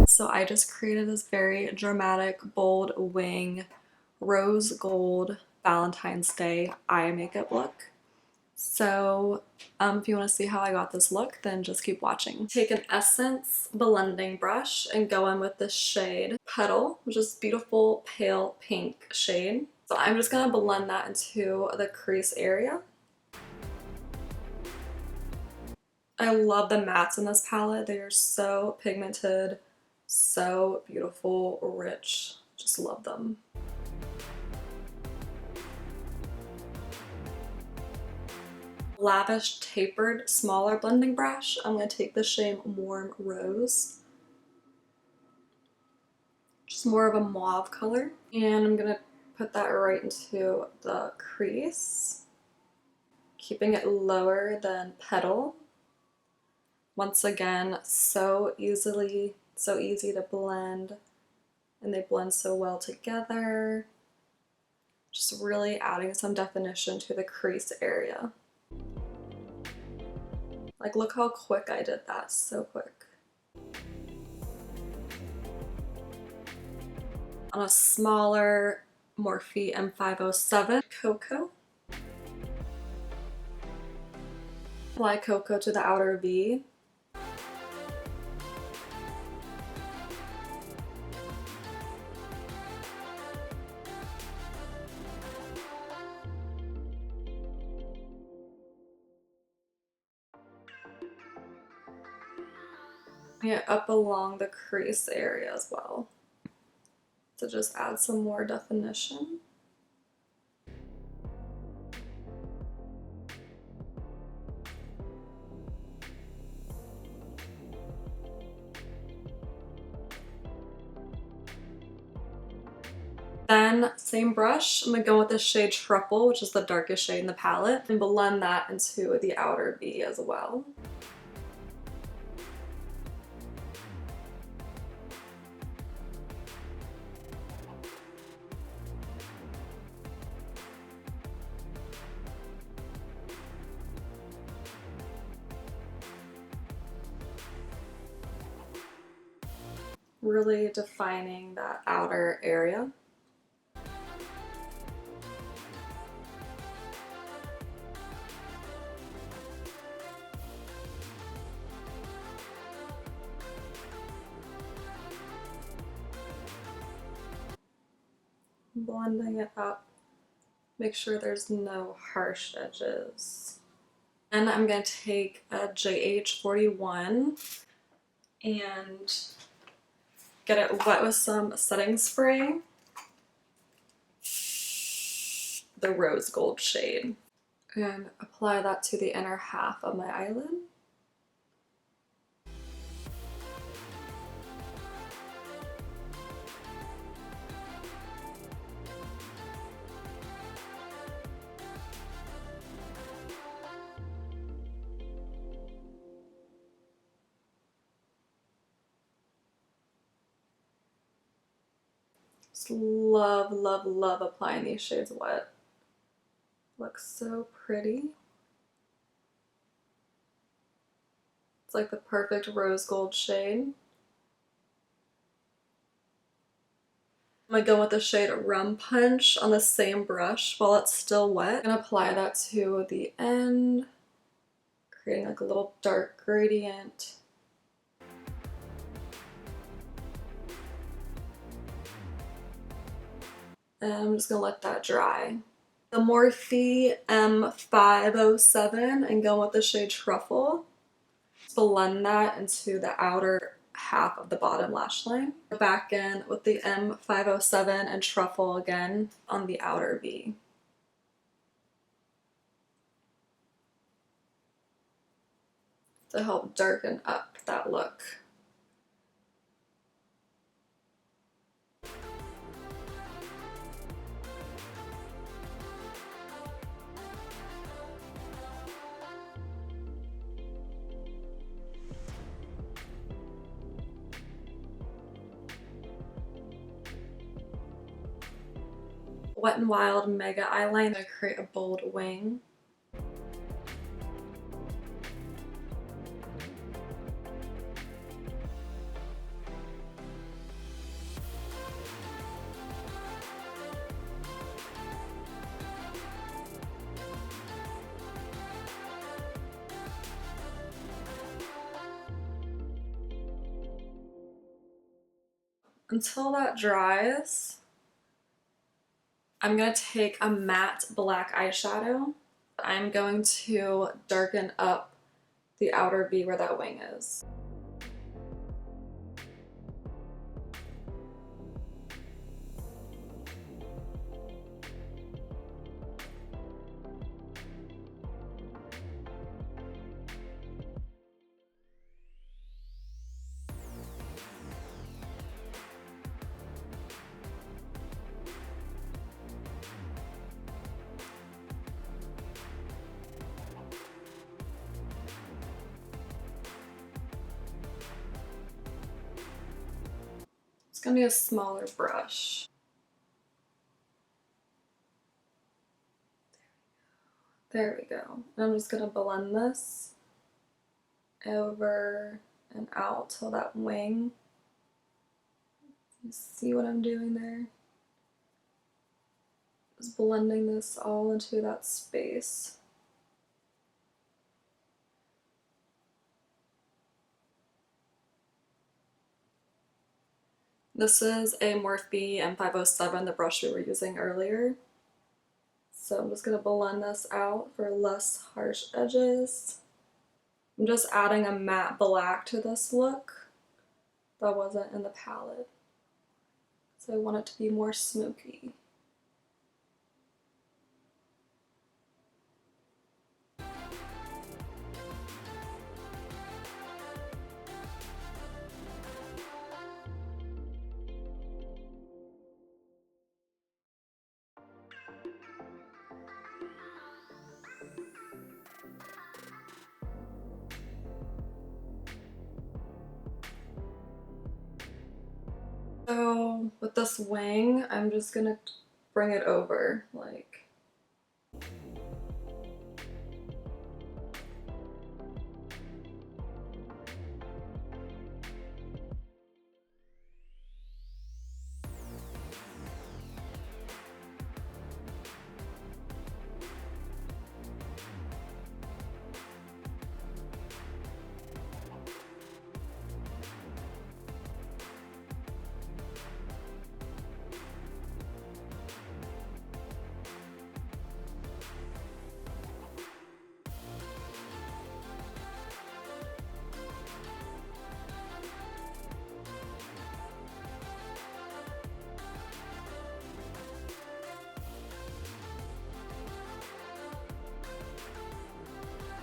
So I just created this very dramatic, bold wing, rose gold Valentine's Day eye makeup look. So if you want to see how I got this look, then just keep watching. Take an Essence blending brush and go in with this shade Petal, which is beautiful pale pink shade. So I'm just going to blend that into the crease area. I love the mattes in this palette. They are so pigmented, so beautiful, rich. Just love them. Lavish tapered smaller blending brush. I'm going to take the shade Warm Rose. Just more of a mauve color. And I'm going to put that right into the crease, keeping it lower than Petal. Once again, so easy to blend, and they blend so well together. Just really adding some definition to the crease area. Like, look how quick I did that, so quick. On a smaller Morphe M507 Cocoa. Apply Cocoa to the outer V. Yeah, up along the crease area as well, to just add some more definition. Then, same brush, I'm going to go with the shade Truffle, which is the darkest shade in the palette, and blend that into the outer V as well. Really defining that outer area. Blending it up, make sure there's no harsh edges. And I'm going to take a JH41 and get it wet with some setting spray, the rose gold shade, and apply that to the inner half of my eyelid. Just love, love, love applying these shades wet. Looks so pretty. It's like the perfect rose gold shade. I'm going to go with the shade Rum Punch on the same brush while it's still wet, and apply that to the end, creating like a little dark gradient. And I'm just going to let that dry. The Morphe M507 and go with the shade Truffle. Blend that into the outer half of the bottom lash line. Back in with the M507 and Truffle again on the outer V. To help darken up that look. Wet n Wild Mega Eyeliner to create a bold wing. until that dries, I'm going to take a matte black eyeshadow. I'm going to darken up the outer V where that wing is. It's going to be a smaller brush. There we go. And I'm just going to blend this over and out till that wing. You see what I'm doing there? Just blending this all into that space. This is a Morphe M507, the brush we were using earlier. So I'm just going to blend this out for less harsh edges. I'm just adding a matte black to this look that wasn't in the palette. So I want it to be more smoky. So with this wing, I'm just gonna bring it over, like.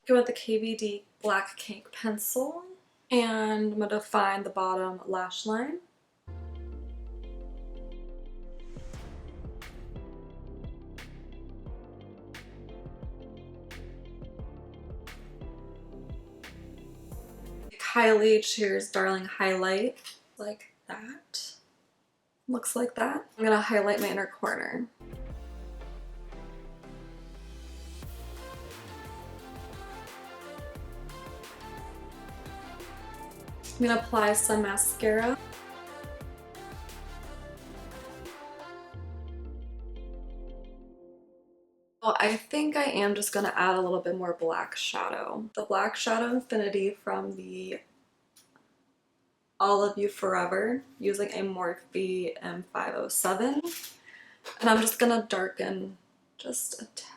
Go with the KVD Black Cake pencil, and I'm going to define the bottom lash line. Kylie Cheers Darling highlight, like that. Looks like that. I'm going to highlight my inner corner. I'm going to apply some mascara. Well, I think I am just going to add a little bit more black shadow. The Black Shadow Infinity from the All of You Forever, using a Morphe M507. And I'm just going to darken just a tad.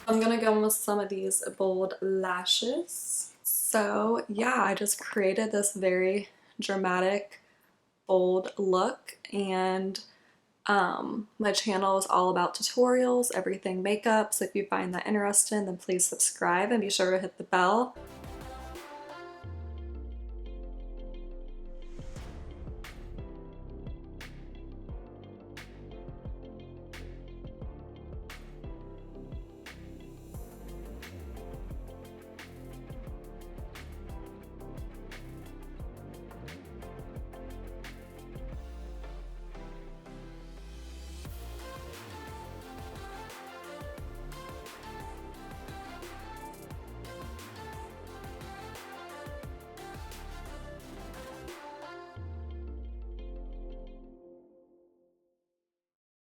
I'm gonna go in with some of these bold lashes. So yeah, I just created this very dramatic, bold look, and my channel is all about tutorials, everything makeup, so if you find that interesting, then please subscribe and be sure to hit the bell.